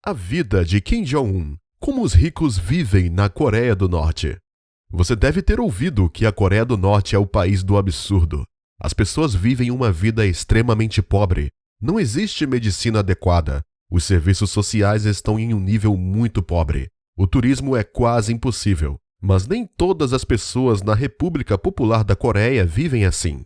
A vida de Kim Jong-un. Como os ricos vivem na Coreia do Norte. Você deve ter ouvido que a Coreia do Norte é o país do absurdo. As pessoas vivem uma vida extremamente pobre. Não existe medicina adequada. Os serviços sociais estão em um nível muito pobre. O turismo é quase impossível. Mas nem todas as pessoas na República Popular da Coreia vivem assim.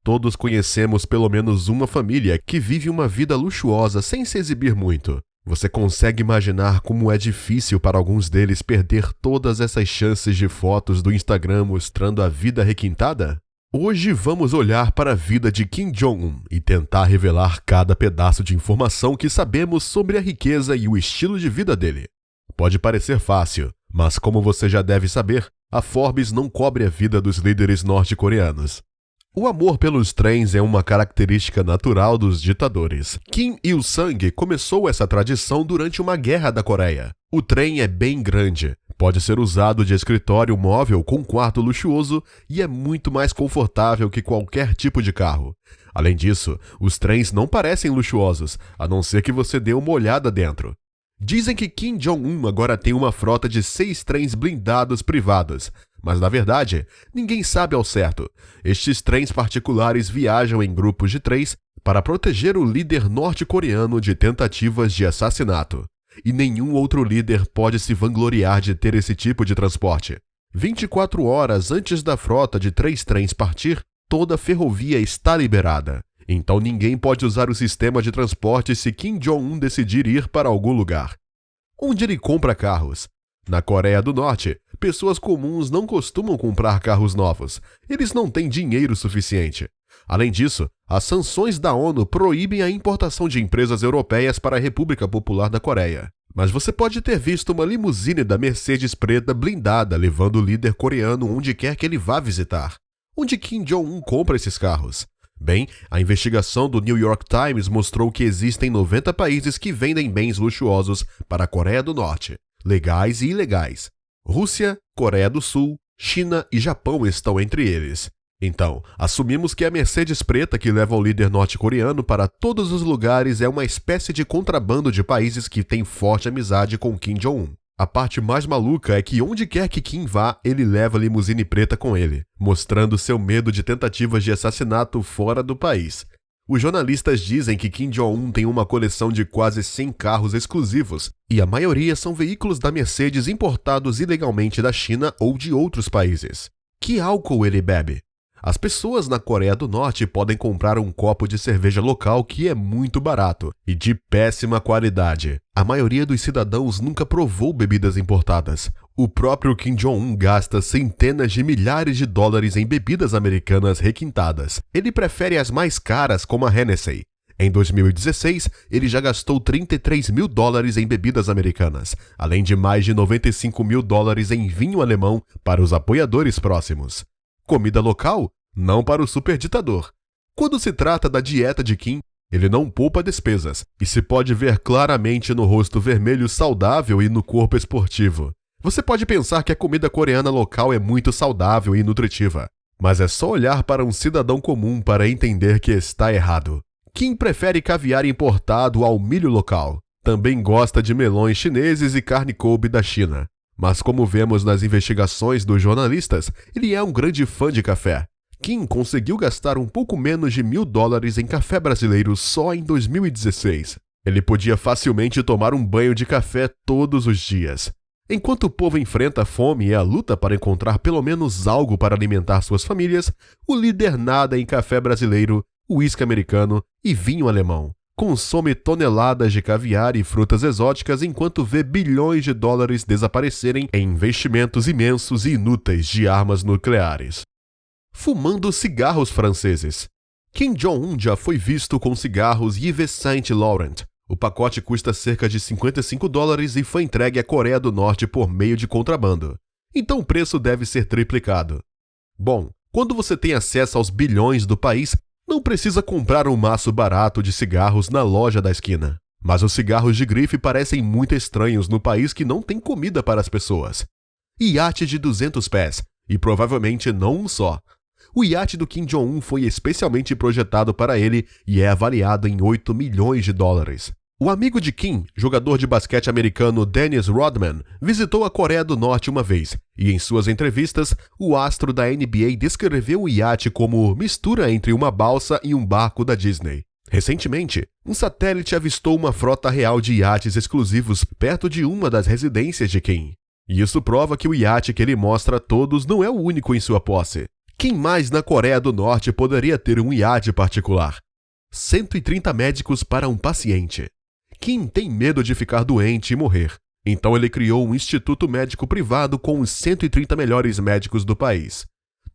Todos conhecemos pelo menos uma família que vive uma vida luxuosa sem se exibir muito. Você consegue imaginar como é difícil para alguns deles perder todas essas chances de fotos do Instagram mostrando a vida requintada? Hoje vamos olhar para a vida de Kim Jong-un e tentar revelar cada pedaço de informação que sabemos sobre a riqueza e o estilo de vida dele. Pode parecer fácil, mas como você já deve saber, a Forbes não cobre a vida dos líderes norte-coreanos. O amor pelos trens é uma característica natural dos ditadores. Kim Il-sung começou essa tradição durante uma guerra da Coreia. O trem é bem grande, pode ser usado de escritório móvel com quarto luxuoso e é muito mais confortável que qualquer tipo de carro. Além disso, os trens não parecem luxuosos, a não ser que você dê uma olhada dentro. Dizem que Kim Jong-un agora tem uma frota de 6 trens blindados privados. Mas, na verdade, ninguém sabe ao certo. Estes trens particulares viajam em grupos de 3 para proteger o líder norte-coreano de tentativas de assassinato. E nenhum outro líder pode se vangloriar de ter esse tipo de transporte. 24 horas antes da frota de 3 trens partir, toda a ferrovia está liberada. Então ninguém pode usar o sistema de transporte se Kim Jong-un decidir ir para algum lugar. Onde ele compra carros? Na Coreia do Norte, pessoas comuns não costumam comprar carros novos. Eles não têm dinheiro suficiente. Além disso, as sanções da ONU proíbem a importação de empresas europeias para a República Popular da Coreia. Mas você pode ter visto uma limusine da Mercedes preta blindada levando o líder coreano onde quer que ele vá visitar. Onde Kim Jong-un compra esses carros? Bem, a investigação do New York Times mostrou que existem 90 países que vendem bens luxuosos para a Coreia do Norte. Legais e ilegais. Rússia, Coreia do Sul, China e Japão estão entre eles. Então, assumimos que a Mercedes preta que leva o líder norte-coreano para todos os lugares é uma espécie de contrabando de países que têm forte amizade com Kim Jong-un. A parte mais maluca é que onde quer que Kim vá, ele leva a limusine preta com ele, mostrando seu medo de tentativas de assassinato fora do país. Os jornalistas dizem que Kim Jong-un tem uma coleção de quase 100 carros exclusivos, e a maioria são veículos da Mercedes importados ilegalmente da China ou de outros países. Que álcool ele bebe? As pessoas na Coreia do Norte podem comprar um copo de cerveja local que é muito barato e de péssima qualidade. A maioria dos cidadãos nunca provou bebidas importadas. O próprio Kim Jong-un gasta centenas de milhares de dólares em bebidas americanas requintadas. Ele prefere as mais caras, como a Hennessy. Em 2016, ele já gastou 33 mil dólares em bebidas americanas, além de mais de 95 mil dólares em vinho alemão para os apoiadores próximos. Comida local? Não para o superditador. Quando se trata da dieta de Kim, ele não poupa despesas, e se pode ver claramente no rosto vermelho saudável e no corpo esportivo. Você pode pensar que a comida coreana local é muito saudável e nutritiva, mas é só olhar para um cidadão comum para entender que está errado. Kim prefere caviar importado ao milho local. Também gosta de melões chineses e carne Kobe da China. Mas como vemos nas investigações dos jornalistas, ele é um grande fã de café. Kim conseguiu gastar um pouco menos de $1.000 em café brasileiro só em 2016. Ele podia facilmente tomar um banho de café todos os dias. Enquanto o povo enfrenta a fome e a luta para encontrar pelo menos algo para alimentar suas famílias, o líder nada em café brasileiro, uísque americano e vinho alemão. Consome toneladas de caviar e frutas exóticas enquanto vê bilhões de dólares desaparecerem em investimentos imensos e inúteis de armas nucleares. Fumando cigarros franceses. Kim Jong-un já foi visto com cigarros Yves Saint Laurent. O pacote custa cerca de $55 e foi entregue à Coreia do Norte por meio de contrabando. Então o preço deve ser triplicado. Bom, quando você tem acesso aos bilhões do país, não precisa comprar um maço barato de cigarros na loja da esquina. Mas os cigarros de grife parecem muito estranhos no país que não tem comida para as pessoas. Iate de 200 pés, e provavelmente não um só. O iate do Kim Jong-un foi especialmente projetado para ele e é avaliado em $8 milhões. O amigo de Kim, jogador de basquete americano Dennis Rodman, visitou a Coreia do Norte uma vez e, em suas entrevistas, o astro da NBA descreveu o iate como mistura entre uma balsa e um barco da Disney. Recentemente, um satélite avistou uma frota real de iates exclusivos perto de uma das residências de Kim. E isso prova que o iate que ele mostra a todos não é o único em sua posse. Quem mais na Coreia do Norte poderia ter um iate particular? 130 médicos para um paciente. Kim tem medo de ficar doente e morrer. Então ele criou um instituto médico privado com os 130 melhores médicos do país.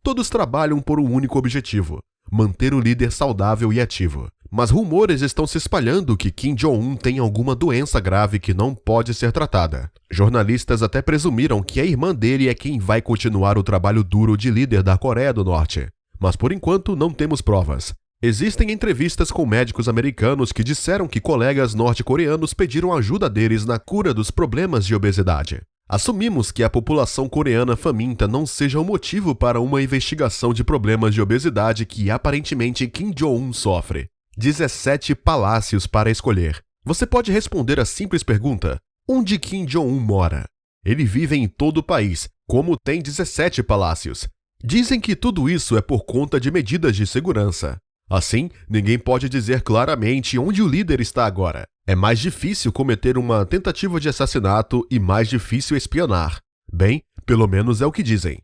Todos trabalham por um único objetivo: manter o líder saudável e ativo. Mas rumores estão se espalhando que Kim Jong-un tem alguma doença grave que não pode ser tratada. Jornalistas até presumiram que a irmã dele é quem vai continuar o trabalho duro de líder da Coreia do Norte. Mas por enquanto não temos provas. Existem entrevistas com médicos americanos que disseram que colegas norte-coreanos pediram ajuda deles na cura dos problemas de obesidade. Assumimos que a população coreana faminta não seja o motivo para uma investigação de problemas de obesidade que aparentemente Kim Jong-un sofre. 17 palácios para escolher. Você pode responder a simples pergunta: onde Kim Jong-un mora? Ele vive em todo o país, como tem 17 palácios. Dizem que tudo isso é por conta de medidas de segurança. Assim, ninguém pode dizer claramente onde o líder está agora. É mais difícil cometer uma tentativa de assassinato e mais difícil espionar. Bem, pelo menos é o que dizem.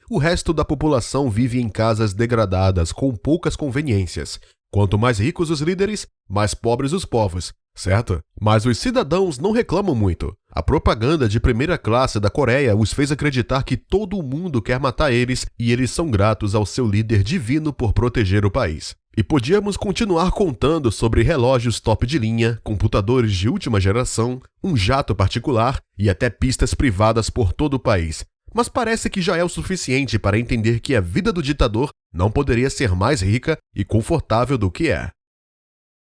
O resto da população vive em casas degradadas com poucas conveniências. Quanto mais ricos os líderes, mais pobres os povos, certo? Mas os cidadãos não reclamam muito. A propaganda de primeira classe da Coreia os fez acreditar que todo mundo quer matar eles e eles são gratos ao seu líder divino por proteger o país. E podíamos continuar contando sobre relógios top de linha, computadores de última geração, um jato particular e até pistas privadas por todo o país. Mas parece que já é o suficiente para entender que a vida do ditador não poderia ser mais rica e confortável do que é.